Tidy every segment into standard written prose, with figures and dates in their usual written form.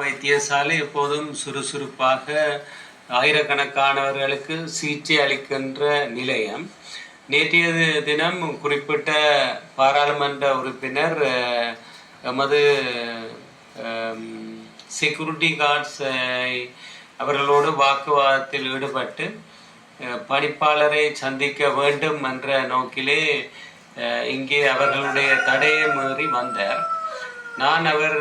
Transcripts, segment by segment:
வைத்தியசாலை எப்போதும் சுறுசுறுப்பாக ஆயிரக்கணக்கானவர்களுக்கு சிகிச்சை அளிக்கின்ற நிலையம். நேற்றைய தினம் குறிப்பிட்ட பாராளுமன்ற உறுப்பினர் எமது செக்யூரிட்டி கார்ட்ஸ் அவர்களோடு வாக்குவாதத்தில் ஈடுபட்டு பணிப்பாளரை சந்திக்க வேண்டும் என்ற நோக்கிலே இங்கே அவர்களுடைய தடையை மீறி வந்தார். நான் அவர்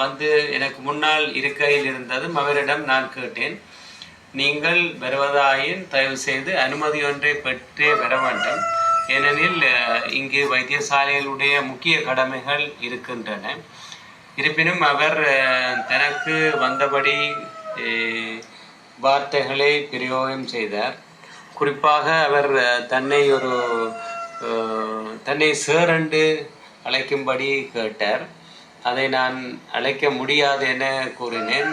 வந்து எனக்கு முன்னால் இருக்கையில் இருந்ததும் அவரிடம் நான் கேட்டேன், நீங்கள் வருவதாயின் தயவு செய்து அனுமதி ஒன்றை பெற்றே வர வேண்டும், ஏனெனில் இங்கு வைத்தியசாலைகளுடைய முக்கிய கடமைகள் இருக்கின்றன. இருப்பினும் அவர் தனக்கு வந்தபடி வார்த்தைகளை பிரயோகம் செய்தார். குறிப்பாக அவர் தன்னை சேர் என்று அழைக்கும்படி கேட்டார். அதை நான் அழைக்க முடியாது என கூறினேன்.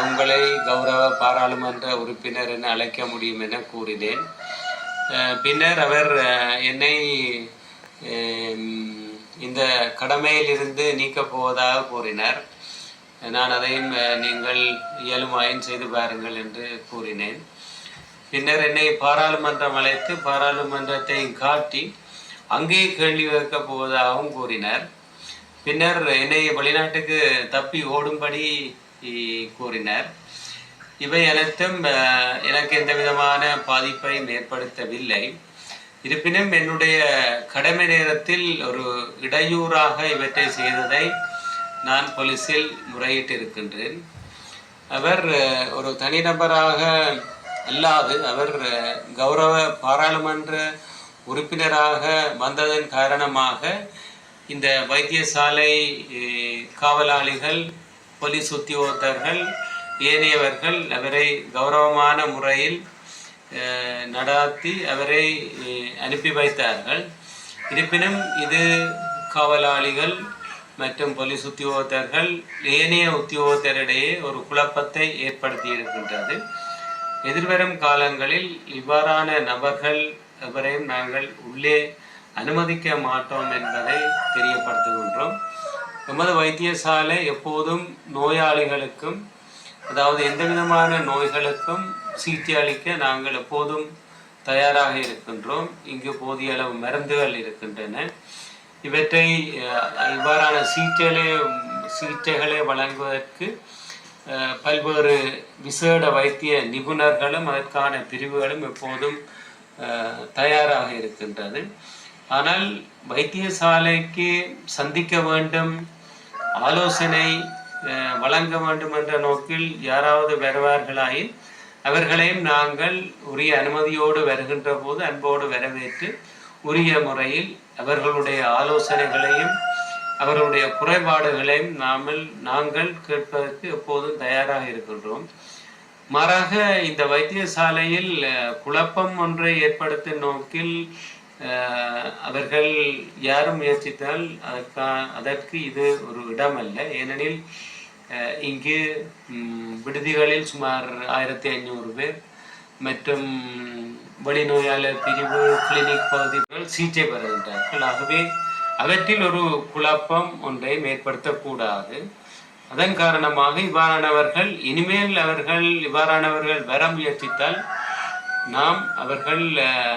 உங்களை கௌரவ பாராளுமன்ற உறுப்பினர் என அழைக்க முடியும் என கூறினேன். பின்னர் அவர் என்னை இந்த கடமையிலிருந்து நீக்கப் போவதாக கூறினார். நான் அதையும் நீங்கள் இயலுமாயின் செய்து பாருங்கள் என்று கூறினேன். பின்னர் என்னை பாராளுமன்றம் அழைத்து பாராளுமன்றத்தை காட்டி அங்கே கேள்வி கேட்கப் போவதாகவும் கூறினார். பின்னர் என்னை வெளிநாட்டுக்கு தப்பி ஓடும்படி கூறினார். இவை அனைத்தும் எனக்கு எந்த விதமான பாதிப்பையும் ஏற்படுத்தவில்லை. இருப்பினும் என்னுடைய கடமை நேரத்தில் ஒரு இடையூறாக இவற்றை செய்ததை நான் போலீஸில் முறையிட்டிருக்கின்றேன். அவர் ஒரு தனிநபராக அல்லாது அவர் கௌரவ பாராளுமன்ற உறுப்பினராக வந்ததன் காரணமாக இந்த வைத்தியசாலை காவலாளிகள், போலீஸ் உத்தியோகத்தர்கள், ஏனையவர்கள் அவரை கௌரவமான முறையில் நடாத்தி அவரை அனுப்பி வைத்தார்கள். இருப்பினும் இது காவலாளிகள் மற்றும் போலீஸ் உத்தியோகத்தர்கள் ஏனைய உத்தியோகத்தரிடையே ஒரு குழப்பத்தை ஏற்படுத்தி இருக்கின்றது. எதிர்வரும் காலங்களில் இவ்வாறான நபர்கள் எவரையும் நாங்கள் உள்ளே அனுமதிக்க மாட்டோம் என்பதை தெரியப்படுத்துகின்றோம். எமது வைத்தியசாலை எப்போதும் நோயாளிகளுக்கும், அதாவது எந்த விதமான நோய்களுக்கும் சிகிச்சை அளிக்க நாங்கள் எப்போதும் தயாராக இருக்கின்றோம். இங்கு போதிய அளவு மருந்துகள் இருக்கின்றன. இவற்றை இவ்வாறான சிகிச்சைகளை வழங்குவதற்கு பல்வேறு விசேட வைத்திய நிபுணர்களும் அதற்கான பிரிவுகளும் எப்போதும் தயாராக இருக்கின்றது. ஆனால் வைத்தியசாலைக்கு சந்திக்க வேண்டும், ஆலோசனை வழங்க வேண்டும் என்ற நோக்கில் யாராவது வருவார்களாயின் அவர்களையும் நாங்கள் உரிய அனுமதியோடு வருகின்ற போது அன்போடு வரவேற்று உரிய முறையில் அவர்களுடைய ஆலோசனைகளையும் அவர்களுடைய குறைபாடுகளையும் நாங்கள் கேட்பதற்கு எப்போதும் தயாராக இருக்கின்றோம். மாறாக இந்த வைத்தியசாலையில் குழப்பம் ஒன்றை ஏற்படுத்தும் நோக்கில் அவர்கள் யாரும் முயற்சித்தால் அதற்கு இது ஒரு இடம் அல்ல. ஏனெனில் இங்கு விடுதிகளில் சுமார் 1500 பேர் மற்றும் வெளிநோயாளர் பிரிவு, கிளினிக் பகுதிகள் சிகிச்சை பெறுகின்றார்கள். ஆகவே அவற்றில் ஒரு குழப்பம் ஒன்றை ஏற்படுத்தக்கூடாது. அதன் காரணமாக இவ்வாறானவர்கள் இவ்வாறானவர்கள் வர முயற்சித்தால் நாம் அவர்கள்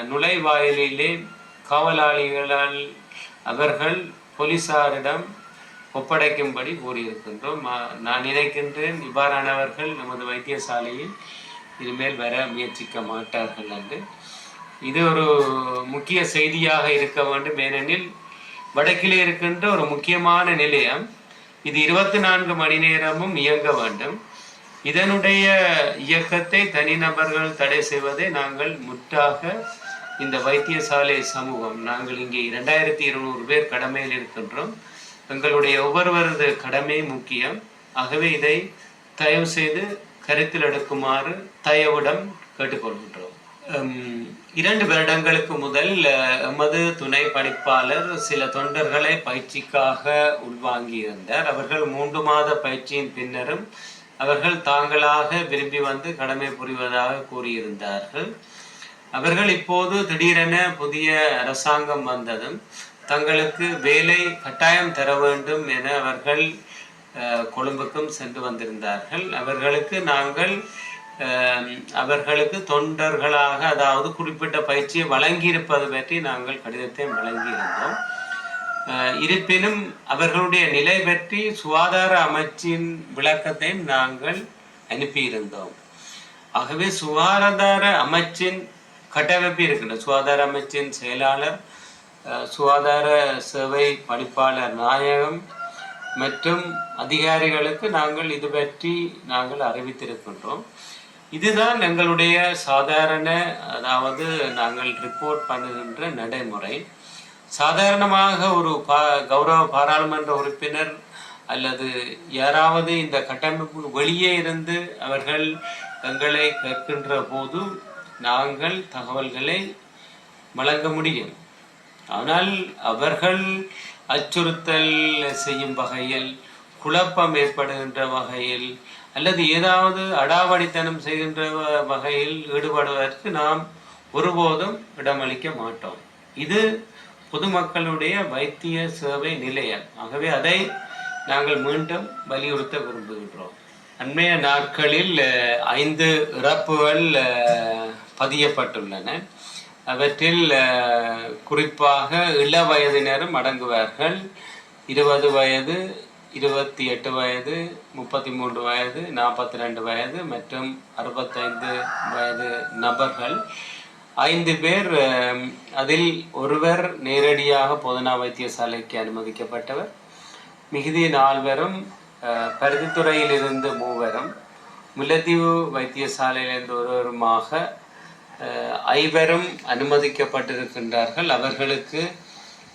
நுழைவாயிலே காவலாளிகளால் அவர்கள் போலீசாரிடம் ஒப்படைக்கும்படி கூறியிருக்கின்றோம். நான் நினைக்கின்றேன் இவ்வாறானவர்கள் நமது வைத்தியசாலையில் இனிமேல் வர முயற்சிக்க மாட்டார்கள் என்று. இது ஒரு முக்கிய செய்தியாக இருக்க வேண்டும். ஏனெனில் வடக்கிலே இருக்கின்ற ஒரு முக்கியமான நிலையம் இது 24 மணி நேரமும் இயங்க வேண்டும். இதனுடைய இயக்கத்தை தனிநபர்கள் தடை செய்வதை நாங்கள் முற்றாக இந்த வைத்தியசாலை சமூகம், நாங்கள் இங்கே 2200 பேர் கடமையில் இருக்கின்றோம். எங்களுடைய ஒவ்வொருவரது கடமை முக்கியம். ஆகவே இதை தயவு செய்து கருத்தில் எடுக்குமாறு தயவுடன் கேட்டுக்கொள்கின்றோம். 2 வருடங்களுக்கு முதல் எமது துணை பணிப்பாளர் சில தொண்டர்களை பயிற்சிக்காக உள்வாங்கியிருந்தார். அவர்கள் 3 மாத பயிற்சியின் பின்னரும் அவர்கள் தாங்களாக விரும்பி வந்து கடமை புரிவதாக கூறியிருந்தார்கள். அவர்கள் இப்போது திடீரென புதிய அரசாங்கம் வந்ததும் தங்களுக்கு வேலை கட்டாயம் தர வேண்டும் என அவர்கள் கொழும்புக்கும் சென்று வந்திருந்தார்கள். அவர்களுக்கு தொண்டர்களாக, அதாவது குறிப்பிட்ட பயிற்சியை வழங்கியிருப்பது பற்றி நாங்கள் கடிதத்தை வழங்கியிருந்தோம். இருப்பினும் அவர்களுடைய நிலை பற்றி சுகாதார அமைச்சின் விளக்கத்தை நாங்கள் அனுப்பியிருந்தோம். ஆகவே சுகாதார அமைச்சின் கட்டமைப்பு இருக்கின்ற சுகாதார அமைச்சின் செயலாளர், சுகாதார சேவை பணிப்பாளர் நாயகம் மற்றும் அதிகாரிகளுக்கு நாங்கள் இது பற்றி நாங்கள் அறிவித்திருக்கின்றோம். இதுதான் எங்களுடைய சாதாரண, அதாவது நாங்கள் ரிப்போர்ட் பண்ணுகின்ற நடைமுறை. சாதாரணமாக ஒரு கௌரவ பாராளுமன்ற உறுப்பினர் அல்லது யாராவது இந்த கட்டமைப்புக்கு வெளியே இருந்து அவர்கள் எங்களை கேட்கின்ற போது நாங்கள் தகவல்களை வழங்க முடியும். ஆனால் அவர்கள் அச்சுறுத்தல் செய்யும் வகையில், குழப்பம் ஏற்படுகின்ற வகையில் அல்லது ஏதாவது அடாவடித்தனம் செய்கின்ற வகையில் ஈடுபடுவதற்கு நாம் ஒருபோதும் இடமளிக்க மாட்டோம். இது பொதுமக்களுடைய வைத்திய சேவை நிலையம். ஆகவே அதை நாங்கள் மீண்டும் வலியுறுத்த விரும்புகின்றோம். அண்மைய நாட்களில் 5 இறப்புகள் பதியப்பட்டுள்ளன. அவற்றில் குறிப்பாக இள வயதினரும் அடங்குவார்கள். 20 வயது, 28 வயது, 33 வயது, 42 வயது மற்றும் 65 வயது நபர்கள் 5 பேர். அதில் ஒருவர் நேரடியாக போதனா வைத்தியசாலைக்கு அனுமதிக்கப்பட்டவர். மிகுதி 4 பேரும் பருத்தித்துறையிலிருந்து 3 பேரும், முல்லைத்தீவு வைத்தியசாலையிலிருந்து ஒருவருமாக 5 பேரும் அனுமதிக்கப்பட்டிருக்கின்றார்கள். அவர்களுக்கு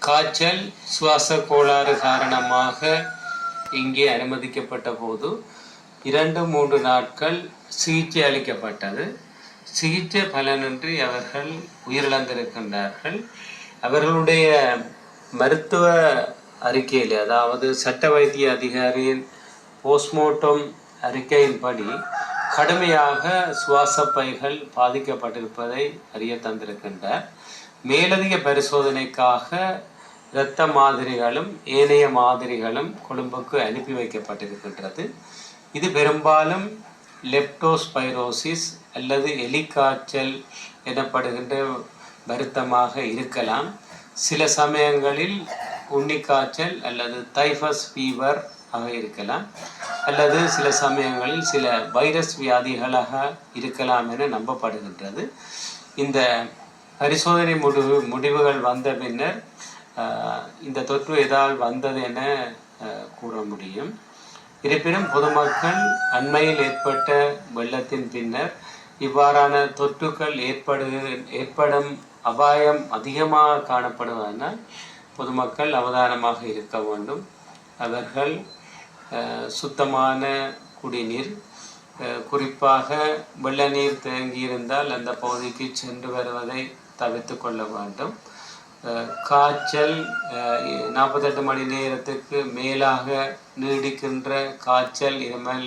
காய்ச்சல், சுவாச கோளாறு காரணமாக இங்கே அனுமதிக்கப்பட்ட போது 2-3 நாட்கள் சிகிச்சை அளிக்கப்பட்டது. சிகிச்சை பலனின்றி அவர்கள் உயிரிழந்திருக்கின்றார்கள். அவர்களுடைய மருத்துவ அறிக்கையில், அதாவது சட்ட வைத்திய அதிகாரியின் போஸ்ட்மார்ட்டம் அறிக்கையின்படி கடுமையாக சுவாச பைகள் பாதிக்கப்பட்டிருப்பதை அறிய தந்திருக்கின்றார். மேலதிக பரிசோதனைக்காக இரத்த மாதிரிகளும் ஏனைய மாதிரிகளும் கொழும்புக்கு அனுப்பி வைக்கப்பட்டிருக்கின்றது. இது பெரும்பாலும் லெப்டோஸ்பைரோசிஸ் அல்லது எலிக்காய்ச்சல் எனப்படுகின்ற வருத்தமாக இருக்கலாம். சில சமயங்களில் உன்னிக்காய்ச்சல் அல்லது தைஃபஸ் ஃபீவர் ஆக இருக்கலாம், அல்லது சில சமயங்களில் சில வைரஸ் வியாதிகளாக இருக்கலாம் என நம்பப்படுகின்றது. இந்த பரிசோதனை முடிவுகள் வந்த பின்னர் இந்த தொற்று எதால் வந்தது என கூற முடியும். இருப்பினும் பொதுமக்கள் அண்மையில் ஏற்பட்ட வெள்ளத்தின் பின்னர் இவ்வாறான தொற்றுக்கள் ஏற்படும் அபாயம் அதிகமாக காணப்படுவதனால் பொதுமக்கள் அவதானமாக இருக்க வேண்டும். அவர்கள் சுத்தமான குடிநீர், குறிப்பாக வெள்ள நீர் தேங்கியிருந்தால் அந்த பகுதிக்கு சென்று வருவதை தவிர்த்து கொள்ள வேண்டும். காய்ச்சல் 48 மணி நேரத்துக்கு மேலாக நீடிக்கின்ற காய்ச்சல், இருமல்